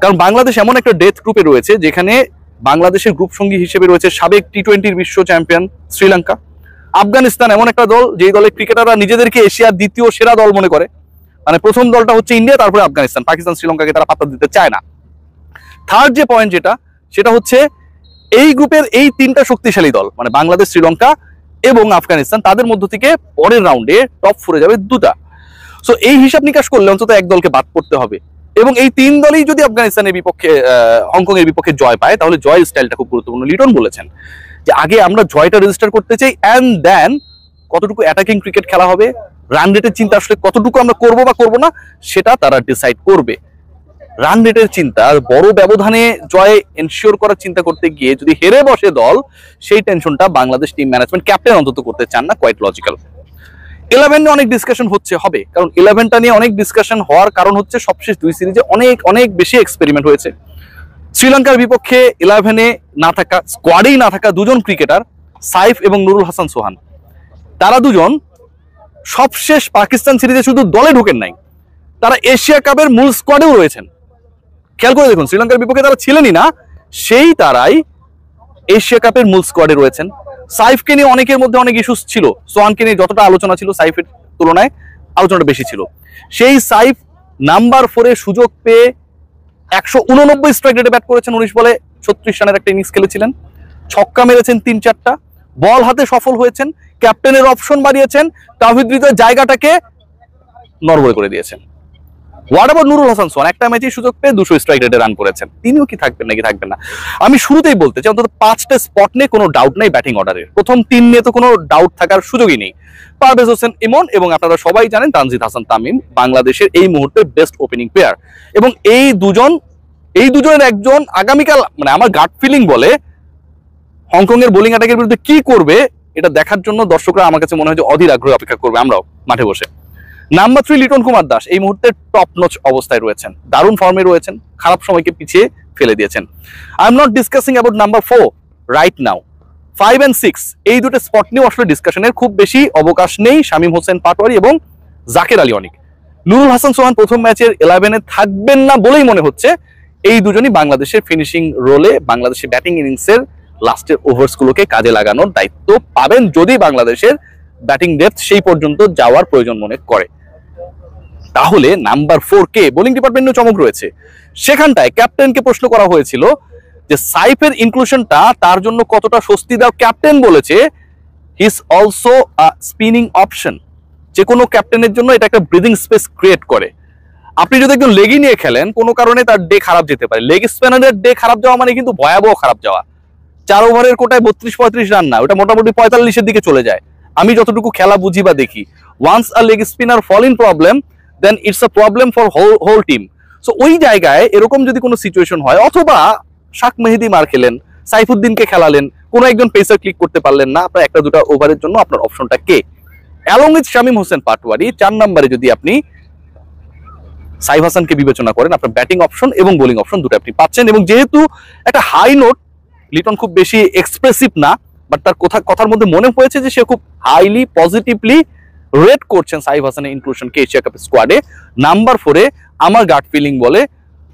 কারণ বাংলাদেশ এমন একটা ডেথ গ্রুপে রয়েছে যেখানে বাংলাদেশের গ্রুপ সঙ্গী হিসেবে রয়েছে সাবেক টি-20 বিশ্ব চ্যাম্পিয়ন শ্রীলঙ্কা, আফগানিস্তান এমন একটা দল যেই দলের ক্রিকেটাররা নিজেদেরকে এশিয়ার দ্বিতীয় সেরা দল মনে করে। মানে প্রথম দলটা হচ্ছে ইন্ডিয়া, তারপরে আফগানিস্তান, পাকিস্তান শ্রীলঙ্কাকে তারা পাত্তা দিতে চায় না। থার্ড যে পয়েন্ট সেটা হচ্ছে এই গ্রুপের এই তিনটা শক্তিশালী দল মানে বাংলাদেশ, শ্রীলঙ্কা এবং আফগানিস্তান, তাদের মধ্য থেকে পরের রাউন্ডে টপ 4-এ যাবে দুটা। সো এই হিসাব নিকাশ করলে অন্তত এক দলকে বাদ পড়তে হবে, এবং এই তিন দলই যদি আফগানিস্তানের বিপক্ষে হংকং এর বিপক্ষে জয় পায় তাহলে জয়ের স্টাইলটা খুব গুরুত্বপূর্ণ। লিটন বলেছেন যে আগে আমরা জয়টা রেজিস্টার করতে চাই, অ্যান্ড দেন কতটুকু অ্যাটাকিং ক্রিকেট খেলা হবে, রান রেটের চিন্তা আসলে কতটুকু আমরা করবো বা করবো না সেটা তারা ডিসাইড করবে। রান রেটের চিন্তা, বড় ব্যবধানে জয় এনশিওর করার চিন্তা করতে গিয়ে যদি হেরে বসে দল, সেই টেনশনটা বাংলাদেশ টিম ম্যানেজমেন্ট ক্যাপ্টেন অন্তত করতে চান না। Quite logical. 11 নিয়ে অনেক ডিসকাশন হবে, কারণ 11টা নিয়ে অনেক ডিসকাশন হওয়ার কারণ হচ্ছে সবশেষ দুই সিরিজে অনেক অনেক বেশি এক্সপেরিমেন্ট হয়েছে। শ্রীলঙ্কার বিপক্ষে 11-এ না থাকা, স্কোয়াডেই না থাকা দুজন ক্রিকেটার সাইফ এবং নুরুল হাসান সোহান, তারা দুজন সবশেষ পাকিস্তান সিরিজে শুধু দলে ঢোকেন নাই, তারা এশিয়া কাপের মূল স্কোয়াডেও রয়েছেন। খেয়াল করে দেখুন, শ্রীলঙ্কার বিপক্ষে তারা ছিলেনই না, তারাই এশিয়া কাপের মূল স্কোয়াডে রয়েছেন। সাইফকে নিয়ে অনেকের মধ্যে অনেক ইস্যুস ছিল, সোহানকে নিয়ে যতটা আলোচনা ছিল সাইফের তুলনায় আলোচনাটা বেশি ছিল। সেই সাইফ নাম্বার 4-এ সুযোগ পেয়ে 189 স্ট্রাইক রেটে ব্যাট করেছেন, 19 বলে 36 রানের একটা ইনিংস খেলেছিলেন, ছক্কা মেরেছেন 3-4টা, বল হাতে সফল হয়েছেন, ক্যাপ্টেনের অপশন বাড়িয়েছেন, তাওহিদ হৃদয়ের জায়গাটাকে নড়বড়ে করে দিয়েছেন। হোয়াট অ্যাবাউট নুরুল হাসান সোহান? একটা ম্যাচে সুযোগ পেয়ে 200 স্ট্রাইক রেটে রান করেছেন, তিনিও কি থাকবেন নাকি থাকবেন না? আমি শুরুতেই বলতে চাই অন্তত 5টা স্পট নিয়ে কোনো ডাউট নেই ব্যাটিং অর্ডারের, প্রথম 3 নিয়ে তো কোনো ডাউট থাকার সুযোগই নেই। পারভেজ হোসেন ইমন এবং আপনারা সবাই জানেন তানজিদ হাসান তামিম বাংলাদেশের এই মুহূর্তে বেস্ট ওপেনিং প্লেয়ার, এবং এই দুজনের একজন আগামীকাল মানে আমার গাট ফিলিং বলে হংকং এর বোলিং অ্যাটাকের বিরুদ্ধে কি করবে এটা দেখার জন্য দর্শকরা আমার কাছে মনে হয় যে অধীর আগ্রহে অপেক্ষা করবে, আমরাও মাঠে বসে। নাম্বার 3 লিটন কুমার দাস এই মুহূর্তে টপ নচ অবস্থায় রয়েছেন, দারুণ ফর্মে রয়েছেন, খারাপ সময়কে পিছিয়ে ফেলে দিয়েছেন। I am not discussing about number 4 right now. 5 and 6 এই দুটো স্পট নিয়েও আসলে ডিসকাশনের খুব বেশি অবকাশ নেই। শামীম হোসেন পাটোয়ারি এবং জাকের আলী অনিক। নুরুল হাসান সোহান প্রথম ম্যাচের 11-এ থাকবেন না বলেই মনে হচ্ছে। এই দুজনই বাংলাদেশের ফিনিশিং রোলে বাংলাদেশের ব্যাটিং ইনিংসের লাস্টের ওভার্সগুলোকে কাজে লাগানোর দায়িত্ব পাবেন যদি বাংলাদেশের ব্যাটিং ডেপথ সেই পর্যন্ত যাওয়ার প্রয়োজন মনে করে। তাহলে নাম্বার 4 কে বোলিং ডিপার্টমেন্টে চমক রয়েছে। সেখানটায় ক্যাপ্টেনকে প্রশ্ন করা হয়েছিল যে সাইফের ইনক্লুশনটা তার জন্য কতটা স্বস্তি দাও। ক্যাপ্টেন বলেছে he is also a spinning option, যে কোনো ক্যাপ্টেনের জন্য এটা একটা ব্রিদিং স্পেস ক্রিয়েট করে। আপনি যদি একজন লেগি নিয়ে খেলেন কোনো কারণে তার ডে খারাপ যেতে পারে, লেগ স্পিনারের ডে খারাপ যাওয়া মানে কিন্তু ভয়াবহ খারাপ যাওয়া। 4 ওভারের কোটায় 32-35 রান না, ওটা মোটামুটি 45-এর দিকে চলে যায়। আমি যতটুকু খেলা বুঝি বা দেখি, once a leg spinner fall in problem then it's a problem for whole team. So ওই জায়গায় এরকম যদি কোনো সিচুয়েশন হয়, অথবা শাক মেহেদি মার খেলেন, সাইফুদ্দিনকে খেলালেন, কোনো একজন পেসার ক্লিক করতে পারলেন না, আপনার একটা দুটা ওভারের জন্য আপনার অপশনটা কে? অ্যালং উইথ শামীম হোসেন পাটোয়ারি 4 নম্বরে যদি আপনি সাইফ হাসানকে বিবেচনা করেন, আপনার ব্যাটিং অপশন এবং বোলিং অপশন দুটো আপনি পাচ্ছেন। এবং যেহেতু একটা হাই নোট, লিটন খুব বেশি এক্সপ্রেসিভ না, বাট তার কথার মধ্যে মনে হয়েছে যে সে খুব হাইলি পজিটিভলি রেট করছেন সাইফ হাসানের ইনক্লুশনকে এশিয়া কাপ স্কোয়াডে। নাম্বার 4-এ আমার গাট ফিলিং বলে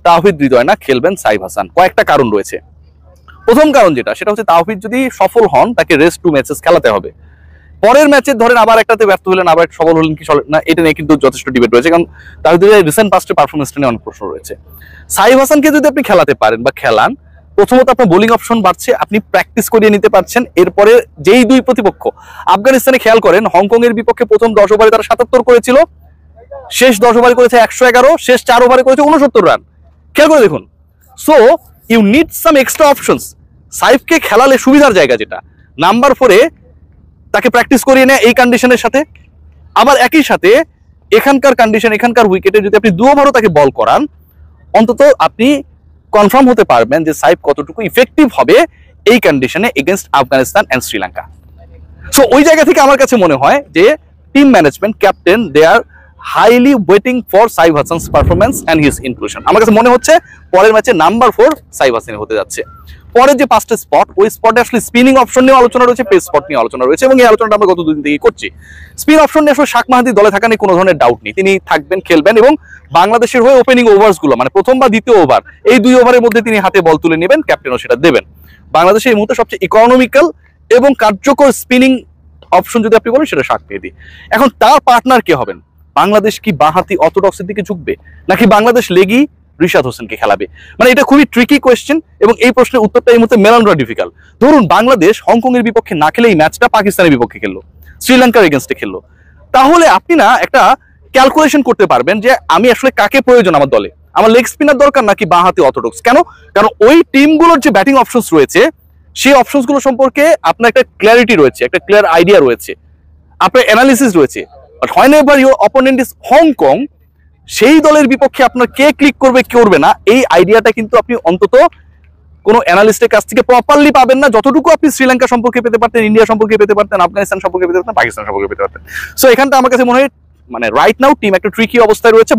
তাওহিদ হৃদয় না, খেলবেন সাইফ হাসান। কয়েকটা কারণ রয়েছে। প্রথম কারণ সেটা হচ্ছে তাওহিদ যদি সফল হন তাকে রেস্ট 2 ম্যাচেস খেলাতে হবে। পরের ম্যাচে ধরেন আবার একটাতে ব্যর্থ হলেন, আবার সফল হলেন কি না, এটা নিয়ে কিন্তু যথেষ্ট ডিবেট রয়েছে, কারণ তাওহিদের রিসেন্ট পাস্টের পারফরমেন্সটা নিয়ে অনেক প্রশ্ন রয়েছে। সাইফ হাসানকে যদি আপনি খেলাতে পারেন বা খেলান, প্রথমত আপনার বোলিং অপশন বাড়ছে, আপনি প্র্যাকটিস করিয়ে নিতে পারছেন। এরপরে যেই দুই প্রতিপক্ষ আফগানিস্তানে খেয়াল করেন, হংকং এর বিপক্ষে প্রথম 10 ওভারে তারা 77 করেছিল, শেষ 10 ওভারে করেছে 111, শেষ 4 ওভারে করেছে 69 রান। খেয়াল করে দেখুন। So you need some extra options. সাইফকে খেলালে সুবিধার জায়গা যেটা নাম্বার 4-এ তাকে প্র্যাকটিস করিয়ে নেয় এই কন্ডিশনের সাথে, আবার একই সাথে এখানকার কন্ডিশন, এখানকার উইকেটে যদি আপনি 2 ওভারও তাকে বল করান, অন্তত আপনি কনফার্ম হতে পারবেন যে সাইফ কতটুকু ইফেক্টিভ হবে এই কন্ডিশনে against Afghanistan and Sri Lanka. So ওই জায়গা থেকে আমার কাছে মনে হয় যে team management, captain, they are highly waiting for Saif Hasan's performance and his inclusion. আমার কাছে মনে হচ্ছে পরের ম্যাচে নাম্বার 4 সাইফ হাসান হতে যাচ্ছে। পরে যে 5টা স্পট, ওই স্পটে আসলে স্পিনিং অপশন নিয়ে আলোচনা রয়েছে, পেস স্পট নিয়ে আলোচনা রয়েছে, এবং এই আলোচনাটা আমরা গত দুদিন থেকে করছি। স্পিন অপশন নিয়ে আসলে শাক মাহাদি দলে থাকা নিয়ে কোনো ধরনের ডাউট নেই, তিনি থাকবেন, খেলবেন, এবং বাংলাদেশের হয়ে ওপেনিং ওভার্স গুলো মানে প্রথম বা দ্বিতীয় ওভার, এই 2 ওভারের মধ্যে তিনি হাতে বল তুলে নেবেন, ক্যাপ্টেনও সেটা দেবেন। বাংলাদেশে এই মুহূর্তে সবচেয়ে ইকোনমিক্যাল এবং কার্যকর স্পিনিং অপশন যদি আপনি বলেন সেটা শাক মেহেদী। এখন তার পার্টনার কে হবেন? বাংলাদেশ কি বাঁহাতি অর্থোডক্সের দিকে ঝুঁকবে, নাকি বাংলাদেশ লেগি রিশাদ হোসেনকে খেলাবে? মানে এটা খুবই ট্রিকি কোয়েশ্চেন, এবং এই প্রশ্নের উত্তরটা এই মুহূর্তে মেলানোটা ডিফিকাল্ট। ধরুন বাংলাদেশ হংকং এর বিপক্ষে না খেলে এই ম্যাচটা পাকিস্তানের বিপক্ষে খেললো, শ্রীলঙ্কার এগেনস্টে খেললো, তাহলে আপনি না একটা ক্যালকুলেশন করতে পারবেন যে আমি আসলে কাকে প্রয়োজন আমার দলে, আমার লেগ স্পিনার দরকার নাকি বাঁহাতি অর্থোডক্স। কেন? কারণ ওই টিমগুলোর যে ব্যাটিং অপশনস রয়েছে সেই অপশনস গুলো সম্পর্কে আপনার একটা ক্ল্যারিটি রয়েছে, একটা ক্লিয়ার আইডিয়া রয়েছে, আপনার অ্যানালিসিস রয়েছে। But হোয়েনেভার your opponent is Hong Kong, সেই দলের বিপক্ষে আপনার কে ক্লিক করবে কে করবে না, এই আইডিয়াটা কিন্তু আপনি অন্তত কোনো অ্যানালিস্টের কাছ থেকে প্রপারলি পাবেন না, যতটুকু আপনি শ্রীলঙ্কা সম্পর্কে পেতে পারতেন, ইন্ডিয়া সম্পর্কে পেতে পারতেন, আফগানিস্তান সম্পর্কে পেতে পারতেন, পাকিস্তান সম্পর্কে পেতে পারতেন। সো এখানটা আমার কাছে মনে হয় মানে রাইট নাও টিম একটা ট্রিকি অবস্থায় রয়েছে।